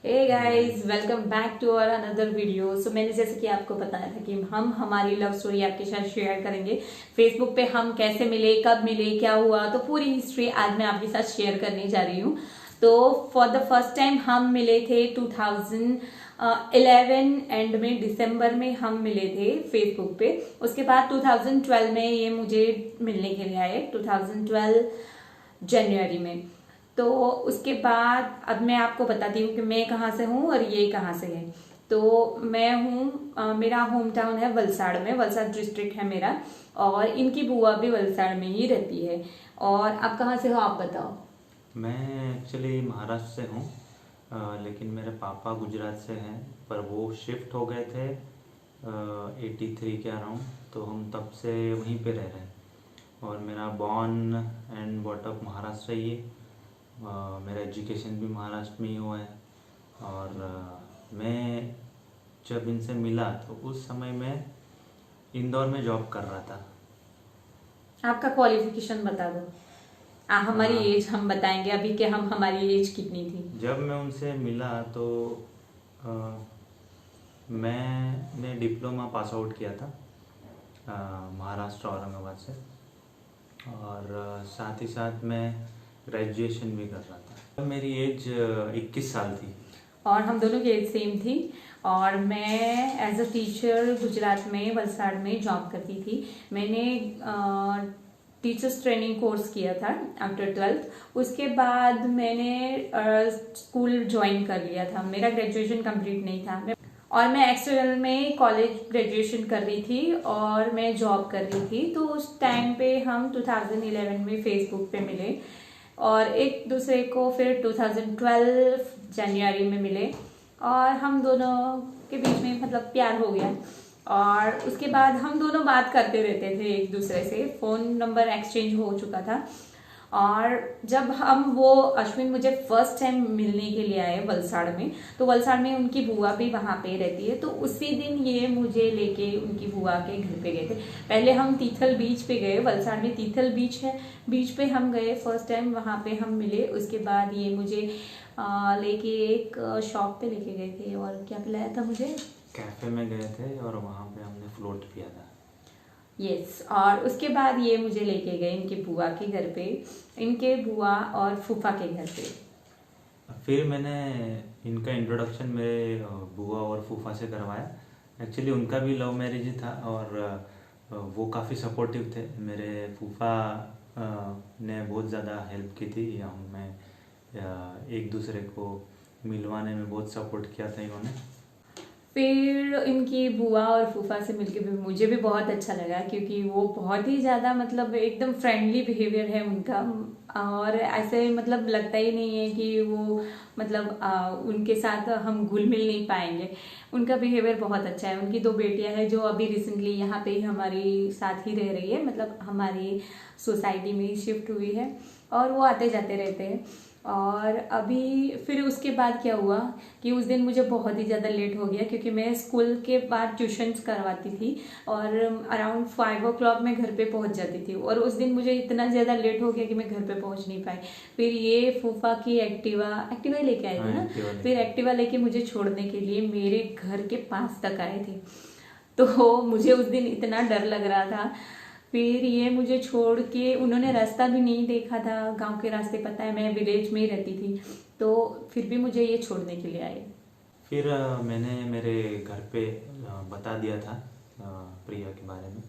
Hey guys, welcome back to और another video. So मैंने जैसे कि आपको बताया था कि हम हमारी लव स्टोरी आपके साथ शेयर करेंगे। फेसबुक पे हम कैसे मिले, कब मिले, क्या हुआ, तो पूरी हिस्ट्री आज मैं आपके साथ शेयर करने जा रही हूँ। तो फॉर द फर्स्ट टाइम हम मिले थे 2011 एंड में, दिसंबर में हम मिले थे फेसबुक पे। उसके बाद 2012 में ये मुझे मिलने के लिए आए, 2012 जनवरी में। तो उसके बाद अब मैं आपको बताती हूँ कि मैं कहाँ से हूँ और ये कहाँ से है। तो मैं हूँ, मेरा होम टाउन है वलसाड़ में, वलसाड़ डिस्ट्रिक्ट है मेरा, और इनकी बुआ भी वलसाड़ में ही रहती है। और आप कहाँ से हो, आप बताओ। मैं एक्चुअली महाराष्ट्र से हूँ, लेकिन मेरे पापा गुजरात से हैं, पर वो शिफ्ट हो गए थे 83 के अराउंड। तो हम तब से वहीं पे रह रहे हैं और मेरा बॉर्न एंड बॉटअप महाराष्ट्र ही है। मेरा एजुकेशन भी महाराष्ट्र में ही हुआ है। और मैं जब इनसे मिला तो उस समय मैं इंदौर में जॉब कर रहा था। आपका क्वालिफिकेशन बता दो। हमारी एज हम बताएंगे अभी कि हम हमारी एज कितनी थी। जब मैं उनसे मिला तो आ, मैंने डिप्लोमा पास आउट किया था महाराष्ट्र औरंगाबाद से, और साथ ही साथ मैं ग्रेजुएशन भी कर रहा था। मेरी एज 21 साल थी और हम दोनों की एज सेम थी। और मैं एज अ टीचर गुजरात में वलसाड़ में जॉब करती थी। मैंने टीचर्स ट्रेनिंग कोर्स किया था आफ्टर 12th। उसके बाद मैंने स्कूल ज्वाइन कर लिया था। मेरा ग्रेजुएशन कंप्लीट नहीं था, और मैं एक्सटर्नल में कॉलेज ग्रेजुएशन कर रही थी और मैं जॉब कर रही थी। तो उस टाइम पे हम 2011 में फेसबुक पे मिले और एक दूसरे को फिर 2012 जनवरी में मिले, और हम दोनों के बीच में मतलब प्यार हो गया। और उसके बाद हम दोनों बात करते रहते थे एक दूसरे से, फ़ोन नंबर एक्सचेंज हो चुका था। और जब वो अश्विन मुझे फर्स्ट टाइम मिलने के लिए आए वलसाड़ में, तो वलसाड़ में उनकी बुआ भी वहाँ पे रहती है। तो उसी दिन ये मुझे लेके उनकी बुआ के घर पे गए थे। पहले हम तीथल बीच पे गए, वलसाड़ में तीथल बीच है, बीच पे हम गए फर्स्ट टाइम, वहाँ पे हम मिले। उसके बाद ये मुझे लेके एक शॉप पे लेके गए थे, और क्या पिलाया था मुझे, कैफ़े में गए थे और वहाँ पे हमने फ्लोट पिया था। यस। और उसके बाद ये मुझे लेके गए इनके बुआ के घर पे, इनके बुआ और फूफा के घर पे। फिर मैंने इनका इंट्रोडक्शन मेरे बुआ और फूफा से करवाया। एक्चुअली उनका भी लव मैरिज ही था और वो काफ़ी सपोर्टिव थे। मेरे फूफा ने बहुत ज़्यादा हेल्प की थी, हमें एक दूसरे को मिलवाने में बहुत सपोर्ट किया था इन्होंने। फिर इनकी बुआ और फूफा से मिलके भी मुझे भी बहुत अच्छा लगा, क्योंकि वो बहुत ही ज़्यादा मतलब एकदम फ्रेंडली बिहेवियर है उनका। और ऐसे मतलब लगता ही नहीं है कि वो मतलब उनके साथ हम घुल मिल नहीं पाएंगे। उनका बिहेवियर बहुत अच्छा है। उनकी 2 बेटियां हैं जो अभी रिसेंटली यहाँ पे ही हमारी साथ ही रह रही है, मतलब हमारी सोसाइटी में ही शिफ्ट हुई है, और वो आते जाते रहते हैं। और अभी फिर उसके बाद क्या हुआ कि उस दिन मुझे बहुत ही ज़्यादा लेट हो गया, क्योंकि मैं स्कूल के बाद ट्यूशन्स करवाती थी, और अराउंड 5 o'clock मैं घर पे पहुंच जाती थी। और उस दिन मुझे इतना ज़्यादा लेट हो गया कि मैं घर पे पहुंच नहीं पाई। फिर ये फूफा की एक्टिवा ही लेके आए थे ना, फिर एक्टिवा लेके मुझे छोड़ने के लिए मेरे घर के पास तक आए थे। तो मुझे उस दिन इतना डर लग रहा था। फिर ये मुझे छोड़ के, उन्होंने रास्ता भी नहीं देखा था, गांव के रास्ते, पता है मैं विलेज में ही रहती थी, तो फिर भी मुझे ये छोड़ने के लिए आए। फिर मैंने मेरे घर पे बता दिया था प्रिया के बारे में।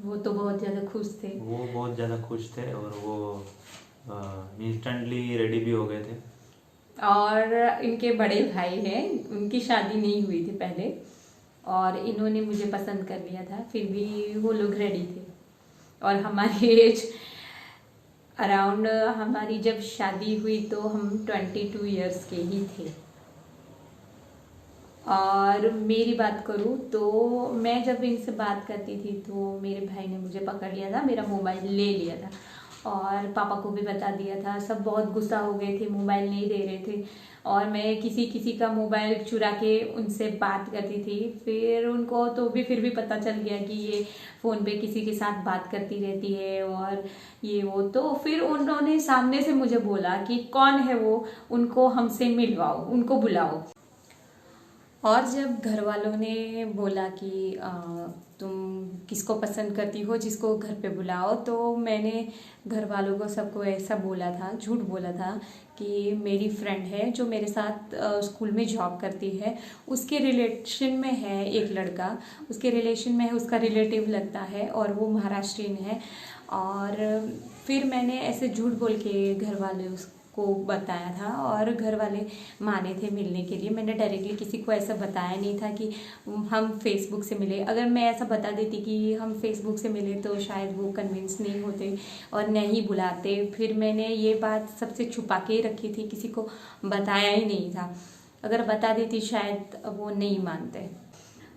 वो तो बहुत ज़्यादा खुश थे। वो बहुत ज़्यादा खुश थे और वो इंस्टेंटली रेडी भी हो गए थे। और इनके बड़े भाई हैं, उनकी शादी नहीं हुई थी पहले, और इन्होंने मुझे पसंद कर लिया था, फिर भी वो लोग रेडी थे। और हमारी एज अराउंड, हमारी जब शादी हुई तो हम 22 ईयर्स के ही थे। और मेरी बात करूँ तो मैं जब इनसे बात करती थी तो मेरे भाई ने मुझे पकड़ लिया था, मेरा मोबाइल ले लिया था। और पापा को भी बता दिया था। सब बहुत गुस्सा हो गए थे, मोबाइल नहीं दे रहे थे और मैं किसी किसी का मोबाइल चुरा के उनसे बात करती थी। फिर उनको तो भी फिर भी पता चल गया कि ये फ़ोन पे किसी के साथ बात करती रहती है और ये वो। तो फिर उन्होंने सामने से मुझे बोला कि कौन है वो, उनको हमसे मिलवाओ, उनको बुलाओ। और जब घर वालों ने बोला कि तुम किसको पसंद करती हो, जिसको घर पे बुलाओ, तो मैंने घर वालों को सबको ऐसा बोला था, झूठ बोला था कि मेरी फ्रेंड है जो मेरे साथ स्कूल में जॉब करती है, उसके रिलेशन में है एक लड़का, उसके रिलेशन में है, उसका रिलेटिव लगता है और वो महाराष्ट्रियन है। और फिर मैंने ऐसे झूठ बोल के घर वाले को बताया था और घर वाले माने थे मिलने के लिए। मैंने डायरेक्टली किसी को ऐसा बताया नहीं था कि हम फेसबुक से मिले। अगर मैं ऐसा बता देती कि हम फेसबुक से मिले तो शायद वो कन्विंस नहीं होते और नहीं बुलाते। फिर मैंने ये बात सबसे छुपा के ही रखी थी, किसी को बताया ही नहीं था। अगर बता देती शायद वो नहीं मानते।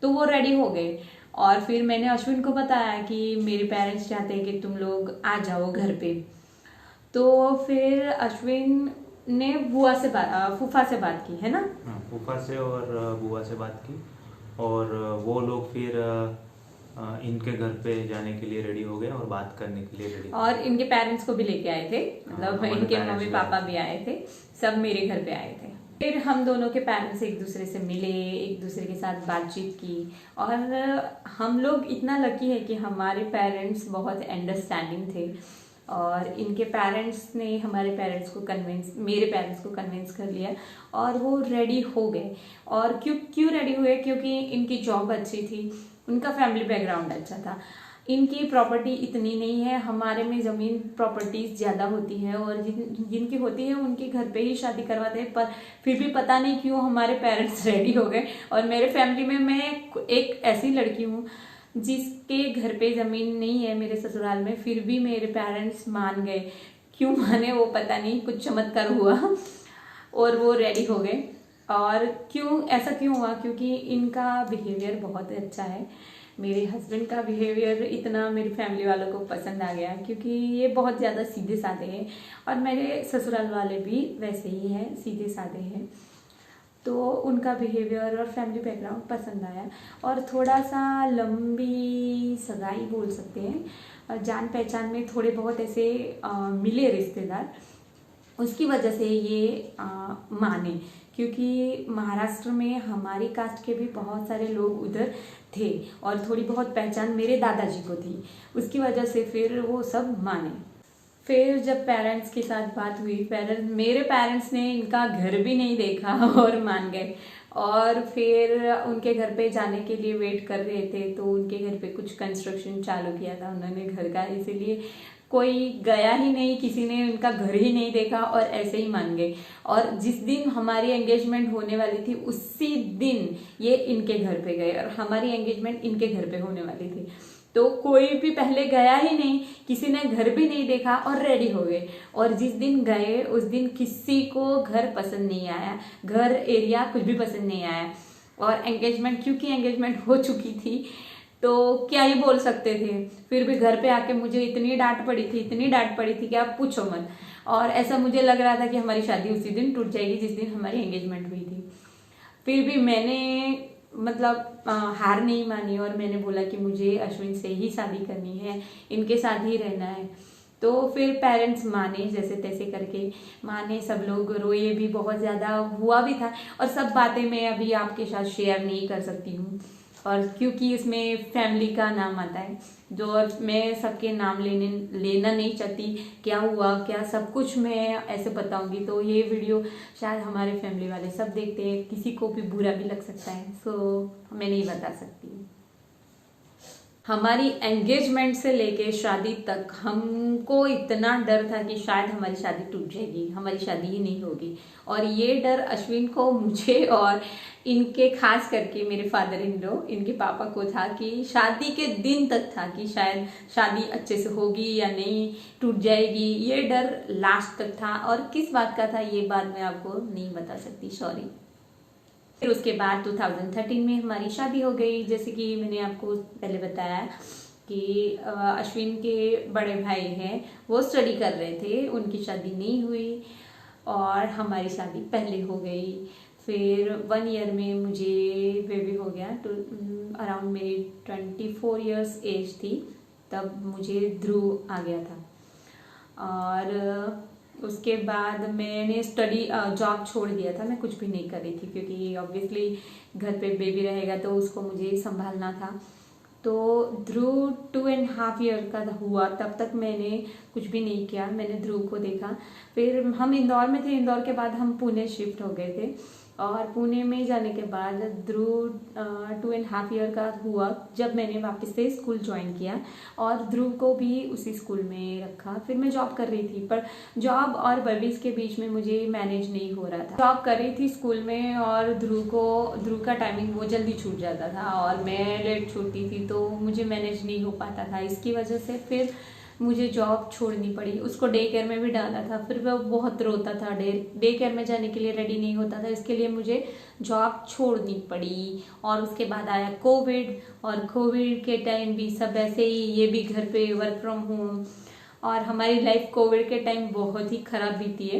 तो वो रेडी हो गए और फिर मैंने अश्विन को बताया कि मेरे पेरेंट्स चाहते हैं कि तुम लोग आ जाओ घर पे। तो फिर अश्विन ने फूफा से बात की, है ना? हाँ, फूफा से और बुआ से बात की और वो लोग फिर इनके घर पे जाने के लिए रेडी हो गए और बात करने के लिए रेडी। और इनके पेरेंट्स को भी लेके आए थे, मतलब इनके मम्मी पापा भी आए थे, सब मेरे घर पे आए थे। फिर हम दोनों के पेरेंट्स एक दूसरे से मिले, एक दूसरे के साथ बातचीत की। और हम लोग इतना लकी है कि हमारे पेरेंट्स बहुत अंडरस्टैंडिंग थे और इनके पेरेंट्स ने मेरे पेरेंट्स को कन्विंस कर लिया और वो रेडी हो गए। और क्यों रेडी हुए? क्योंकि इनकी जॉब अच्छी थी, उनका फैमिली बैकग्राउंड अच्छा था। इनकी प्रॉपर्टी इतनी नहीं है, हमारे में ज़मीन प्रॉपर्टीज ज़्यादा होती है और जिनकी होती है उनके घर पे ही शादी करवाते हैं। पर फिर भी पता नहीं क्यों हमारे पेरेंट्स रेडी हो गए। और मेरे फैमिली में मैं एक ऐसी लड़की हूँ जिसके घर पे ज़मीन नहीं है मेरे ससुराल में, फिर भी मेरे पेरेंट्स मान गए। क्यों माने वो पता नहीं, कुछ चमत्कार हुआ और वो रेडी हो गए। और ऐसा क्यों हुआ? क्योंकि इनका बिहेवियर बहुत अच्छा है। मेरे हस्बैंड का बिहेवियर इतना मेरी फैमिली वालों को पसंद आ गया क्योंकि ये बहुत ज़्यादा सीधे साधे हैं और मेरे ससुराल वाले भी वैसे ही हैं, सीधे साधे हैं। तो उनका बिहेवियर और फैमिली बैकग्राउंड पसंद आया। और थोड़ा सा लंबी सगाई बोल सकते हैं, जान पहचान में थोड़े बहुत ऐसे मिले रिश्तेदार, उसकी वजह से ये माने। क्योंकि महाराष्ट्र में हमारी कास्ट के भी बहुत सारे लोग उधर थे और थोड़ी बहुत पहचान मेरे दादाजी को थी, उसकी वजह से फिर वो सब माने। फिर जब पेरेंट्स के साथ बात हुई, मेरे पेरेंट्स ने इनका घर भी नहीं देखा और मान गए। और फिर उनके घर पे जाने के लिए वेट कर रहे थे तो उनके घर पे कुछ कंस्ट्रक्शन चालू किया था उन्होंने घर का, इसीलिए कोई गया ही नहीं, किसी ने उनका घर ही नहीं देखा और ऐसे ही मान गए। और जिस दिन हमारी एंगेजमेंट होने वाली थी उसी दिन ये इनके घर पे गए और हमारी एंगेजमेंट इनके घर पे होने वाली थी। तो कोई भी पहले गया ही नहीं, किसी ने घर भी नहीं देखा और रेडी हो गए। और जिस दिन गए उस दिन किसी को घर पसंद नहीं आया, घर एरिया कुछ भी पसंद नहीं आया। और क्योंकि एंगेजमेंट हो चुकी थी तो क्या ही बोल सकते थे। फिर भी घर पे आके मुझे इतनी डांट पड़ी थी कि आप पूछो मत। और ऐसा मुझे लग रहा था कि हमारी शादी उसी दिन टूट जाएगी जिस दिन हमारी एंगेजमेंट हुई थी। फिर भी मैंने हार नहीं मानी और मैंने बोला कि मुझे अश्विन से ही शादी करनी है, इनके साथ ही रहना है। तो फिर पेरेंट्स माने, जैसे तैसे करके माने। सब लोग रोए भी, बहुत ज़्यादा हुआ भी था। और सब बातें मैं अभी आपके साथ शेयर नहीं कर सकती हूँ और क्योंकि इसमें फैमिली का नाम आता है, जो मैं सबके नाम लेना नहीं चाहती। क्या हुआ क्या सब कुछ मैं ऐसे बताऊंगी तो ये वीडियो शायद हमारे फैमिली वाले सब देखते हैं, किसी को भी बुरा भी लग सकता है, सो मैं नहीं बता सकती। हमारी एंगेजमेंट से लेके शादी तक हमको इतना डर था कि शायद हमारी शादी टूट जाएगी, हमारी शादी ही नहीं होगी। और ये डर अश्विन को, मुझे और इनके खास करके मेरे फादर इन लॉ, इनके पापा को था कि शादी के दिन तक था कि शायद शादी अच्छे से होगी या नहीं, टूट जाएगी। ये डर लास्ट तक था। और किस बात का था ये बात मैं आपको नहीं बता सकती, सॉरी। फिर उसके बाद 2013 में हमारी शादी हो गई। जैसे कि मैंने आपको पहले बताया कि अश्विन के बड़े भाई हैं, वो स्टडी कर रहे थे, उनकी शादी नहीं हुई और हमारी शादी पहले हो गई। फिर 1 ईयर में मुझे बेबी हो गया। तो अराउंड मेरी 24 इयर्स एज थी तब मुझे ध्रुव आ गया था। और उसके बाद मैंने जॉब छोड़ दिया था, मैं कुछ भी नहीं कर रही थी क्योंकि ऑब्वियसली घर पे बेबी रहेगा तो उसको मुझे संभालना था। तो ध्रुव 2.5 ईयर का हुआ तब तक मैंने कुछ भी नहीं किया, मैंने ध्रुव को देखा। फिर हम इंदौर में थे, इंदौर के बाद हम पुणे शिफ्ट हो गए थे और पुणे में जाने के बाद ध्रुव 2.5 ईयर का हुआ जब मैंने वापस से स्कूल ज्वाइन किया और ध्रुव को भी उसी स्कूल में रखा। फिर मैं जॉब कर रही थी, पर जॉब और बेबीज के बीच में मुझे मैनेज नहीं हो रहा था। जॉब कर रही थी स्कूल में और ध्रुव का टाइमिंग वो जल्दी छूट जाता था और मैं लेट छूटती थी तो मुझे मैनेज नहीं हो पाता था। इसकी वजह से फिर मुझे जॉब छोड़नी पड़ी। उसको डे केयर में भी डाला था, फिर वो बहुत रोता था, डे केयर में जाने के लिए रेडी नहीं होता था, इसके लिए मुझे जॉब छोड़नी पड़ी। और उसके बाद आया कोविड और कोविड के टाइम भी सब ऐसे ही, ये भी घर पे वर्क फ्रॉम होम और हमारी लाइफ कोविड के टाइम बहुत ही खराब बीती है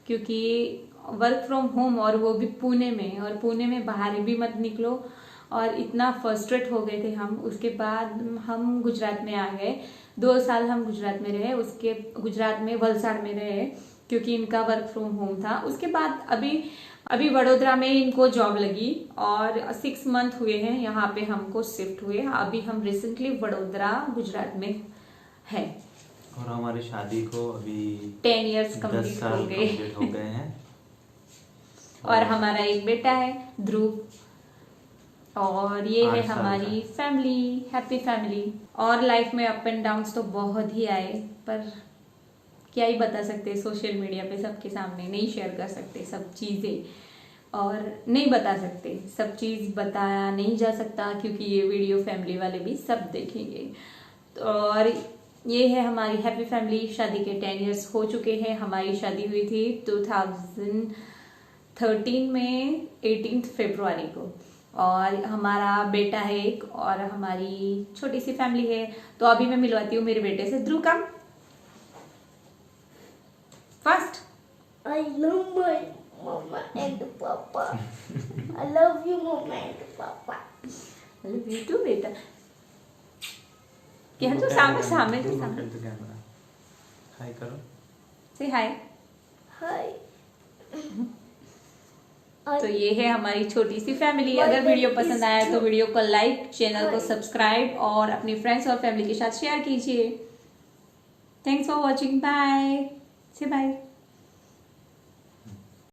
क्योंकि वर्क फ्रॉम होम और वो भी पुणे में, और पुणे में बाहर भी मत निकलो और इतना फ्रस्ट्रेट हो गए थे हम। उसके बाद हम गुजरात में आ गए, 2 साल हम गुजरात में रहे। उसके गुजरात में वलसाड़ में रहे क्योंकि इनका वर्क फ्रॉम होम था। उसके बाद अभी वडोदरा में इनको जॉब लगी और 6 मंथ हुए हैं यहाँ पे हमको शिफ्ट हुए। अभी हम रिसेंटली वडोदरा गुजरात में है और हमारी शादी को अभी 10 इयर्स कंप्लीट हो गए हैं। और हमारा एक बेटा है ध्रुव। और ये है हमारी फैमिली, हैप्पी फैमिली। और लाइफ में अप एंड डाउन्स तो बहुत ही आए, पर क्या ही बता सकते, सोशल मीडिया पे सबके सामने नहीं शेयर कर सकते सब चीज़ें और नहीं बता सकते, सब चीज़ बताया नहीं जा सकता क्योंकि ये वीडियो फैमिली वाले भी सब देखेंगे। और ये है हमारी हैप्पी फैमिली। शादी के 10 इयर्स हो चुके हैं। हमारी शादी हुई थी 2013 में 18 फरवरी को और हमारा बेटा है एक और हमारी छोटी सी फैमिली है। तो अभी मैं मिलवाती हूँ मेरे बेटे से। Dhruv come first. I love my mama and papa. I love you, mama and papa. I love you too, बेटा। क्या तो सामने कैमरा हाय करो, से हाय। Hi. तो ये है हमारी छोटी सी फैमिली। अगर वीडियो पसंद आया तो वीडियो को लाइक, चैनल को सब्सक्राइब और अपने फ्रेंड्स और फैमिली के साथ शेयर कीजिए। Thanks for watching. बाय, से बाय।